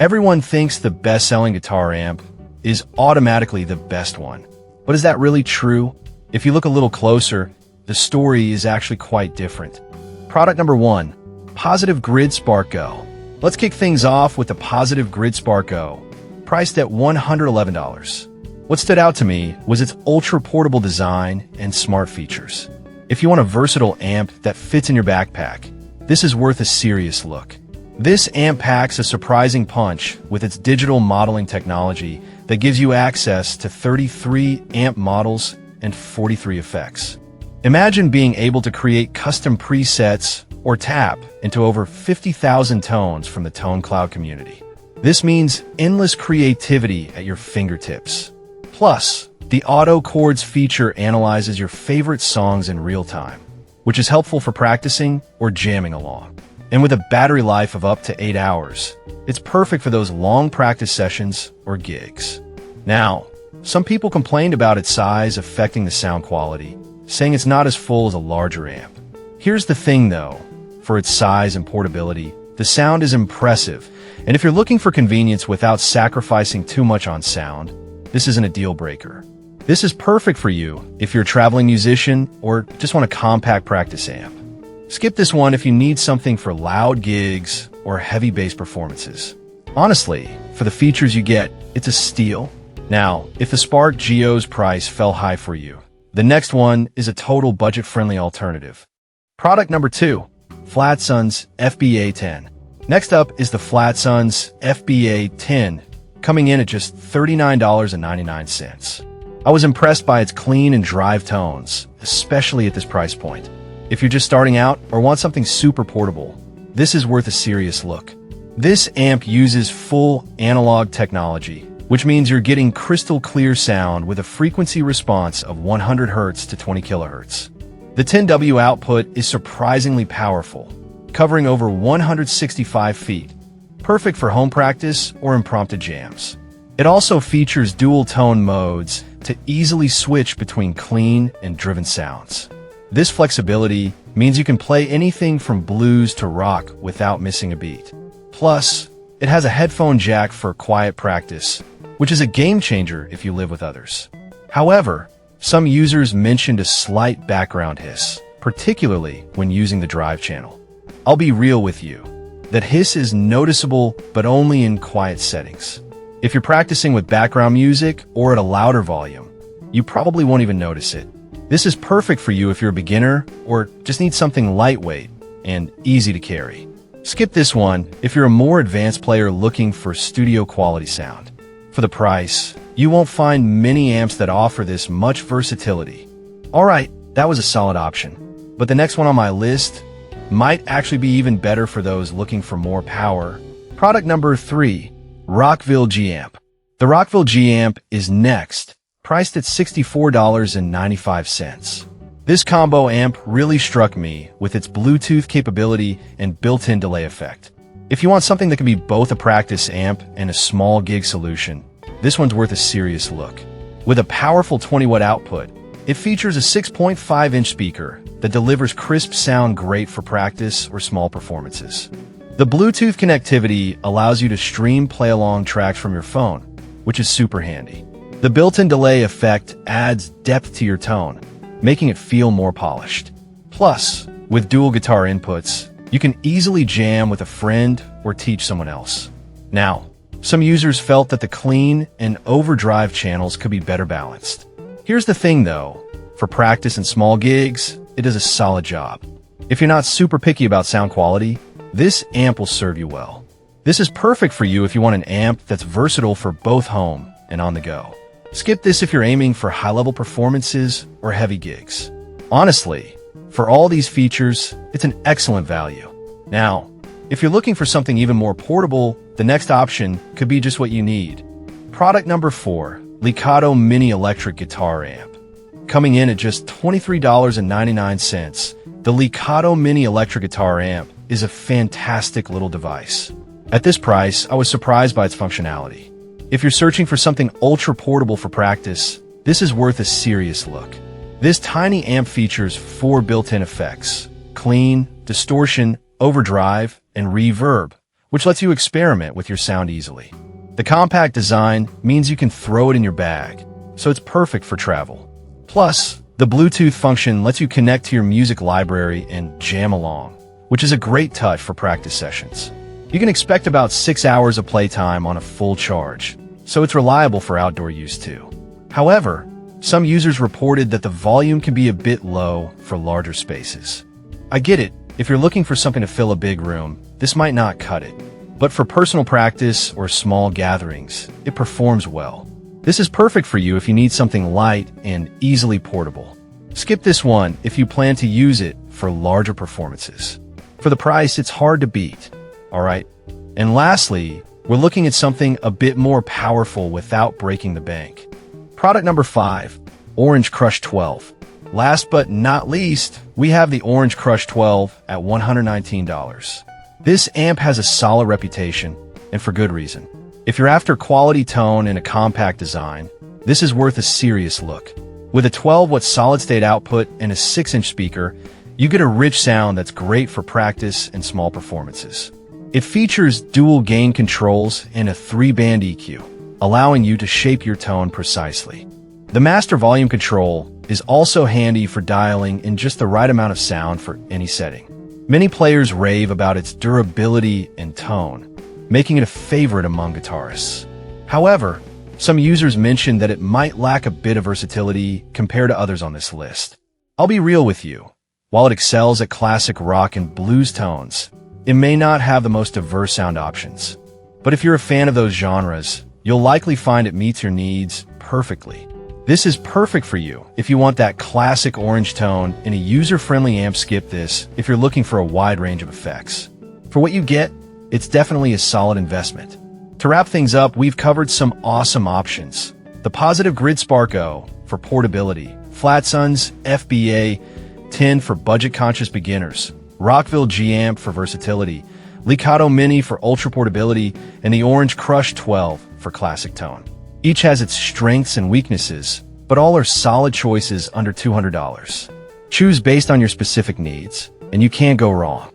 Everyone thinks the best-selling guitar amp is automatically the best one. But is that really true? If you look a little closer, the story is actually quite different. Product number 1, Positive Grid Spark Go. Let's kick things off with the Positive Grid Spark Go, priced at $111. What stood out to me was its ultra-portable design and smart features. If you want a versatile amp that fits in your backpack, this is worth a serious look. This amp packs a surprising punch with its digital modeling technology that gives you access to 33 amp models and 43 effects. Imagine being able to create custom presets or tap into over 50,000 tones from the Tone Cloud community. This means endless creativity at your fingertips. Plus, the Auto Chords feature analyzes your favorite songs in real time, which is helpful for practicing or jamming along. And with a battery life of up to 8 hours, it's perfect for those long practice sessions or gigs. Now, some people complained about its size affecting the sound quality, saying it's not as full as a larger amp. Here's the thing though, for its size and portability, the sound is impressive, and if you're looking for convenience without sacrificing too much on sound, this isn't a deal breaker. This is perfect for you if you're a traveling musician or just want a compact practice amp. Skip this one if you need something for loud gigs or heavy bass performances. Honestly, for the features you get, it's a steal. Now, if the Spark Geo's price fell high for you, the next one is a total budget-friendly alternative. Product number 2, Flatson's FBA-10. Next up is the Flatson's FBA-10, coming in at just $39.99. I was impressed by its clean and drive tones, especially at this price point. If you're just starting out or want something super portable, this is worth a serious look. This amp uses full analog technology, which means you're getting crystal clear sound with a frequency response of 100 Hz to 20 kHz. The 10W output is surprisingly powerful, covering over 165 feet, perfect for home practice or impromptu jams. It also features dual tone modes to easily switch between clean and driven sounds. This flexibility means you can play anything from blues to rock without missing a beat. Plus, it has a headphone jack for quiet practice, which is a game changer if you live with others. However, some users mentioned a slight background hiss, particularly when using the drive channel. I'll be real with you, that hiss is noticeable but only in quiet settings. If you're practicing with background music or at a louder volume, you probably won't even notice it. This is perfect for you if you're a beginner or just need something lightweight and easy to carry. Skip this one if you're a more advanced player looking for studio quality sound. For the price, you won't find many amps that offer this much versatility. Alright, that was a solid option. But the next one on my list might actually be even better for those looking for more power. Product number 3, Rockville G-Amp. The Rockville G-Amp is next, priced at $64.95. This combo amp really struck me with its Bluetooth capability and built-in delay effect. If you want something that can be both a practice amp and a small gig solution, this one's worth a serious look. With a powerful 20-watt output, it features a 6.5-inch speaker that delivers crisp sound great for practice or small performances. The Bluetooth connectivity allows you to stream play-along tracks from your phone, which is super handy. The built-in delay effect adds depth to your tone, making it feel more polished. Plus, with dual guitar inputs, you can easily jam with a friend or teach someone else. Now, some users felt that the clean and overdrive channels could be better balanced. Here's the thing though, for practice and small gigs, it does a solid job. If you're not super picky about sound quality, this amp will serve you well. This is perfect for you if you want an amp that's versatile for both home and on the go. Skip this if you're aiming for high-level performances or heavy gigs. Honestly, for all these features, it's an excellent value. Now, if you're looking for something even more portable, the next option could be just what you need. Product number 4, Legato Mini Electric Guitar Amp. Coming in at just $23.99, the Legato Mini Electric Guitar Amp is a fantastic little device. At this price, I was surprised by its functionality. If you're searching for something ultra-portable for practice, this is worth a serious look. This tiny amp features 4 built-in effects: clean, distortion, overdrive, and reverb, which lets you experiment with your sound easily. The compact design means you can throw it in your bag, so it's perfect for travel. Plus, the Bluetooth function lets you connect to your music library and jam along, which is a great touch for practice sessions. You can expect about 6 hours of playtime on a full charge, so it's reliable for outdoor use too. However, some users reported that the volume can be a bit low for larger spaces. I get it, if you're looking for something to fill a big room, this might not cut it. But for personal practice or small gatherings, it performs well. This is perfect for you if you need something light and easily portable. Skip this one if you plan to use it for larger performances. For the price, it's hard to beat. Alright? And lastly, we're looking at something a bit more powerful without breaking the bank. Product number 5, Orange Crush 12. Last but not least, we have the Orange Crush 12 at $119. This amp has a solid reputation, and for good reason. If you're after quality tone and a compact design, this is worth a serious look. With a 12-watt solid-state output and a 6-inch speaker, you get a rich sound that's great for practice and small performances. It features dual gain controls and a 3-band EQ, allowing you to shape your tone precisely. The master volume control is also handy for dialing in just the right amount of sound for any setting. Many players rave about its durability and tone, making it a favorite among guitarists. However, some users mentioned that it might lack a bit of versatility compared to others on this list. I'll be real with you. While it excels at classic rock and blues tones, it may not have the most diverse sound options. But if you're a fan of those genres, you'll likely find it meets your needs perfectly. This is perfect for you if you want that classic orange tone in a user-friendly amp. Skip this if you're looking for a wide range of effects. For what you get, it's definitely a solid investment. To wrap things up, we've covered some awesome options. The Positive Grid Sparko for portability, Flatsun's FBA 10 for budget-conscious beginners, Rockville G-Amp for versatility, Licato Mini for ultra portability, and the Orange Crush 12 for classic tone. Each has its strengths and weaknesses, but all are solid choices under $200. Choose based on your specific needs, and you can't go wrong.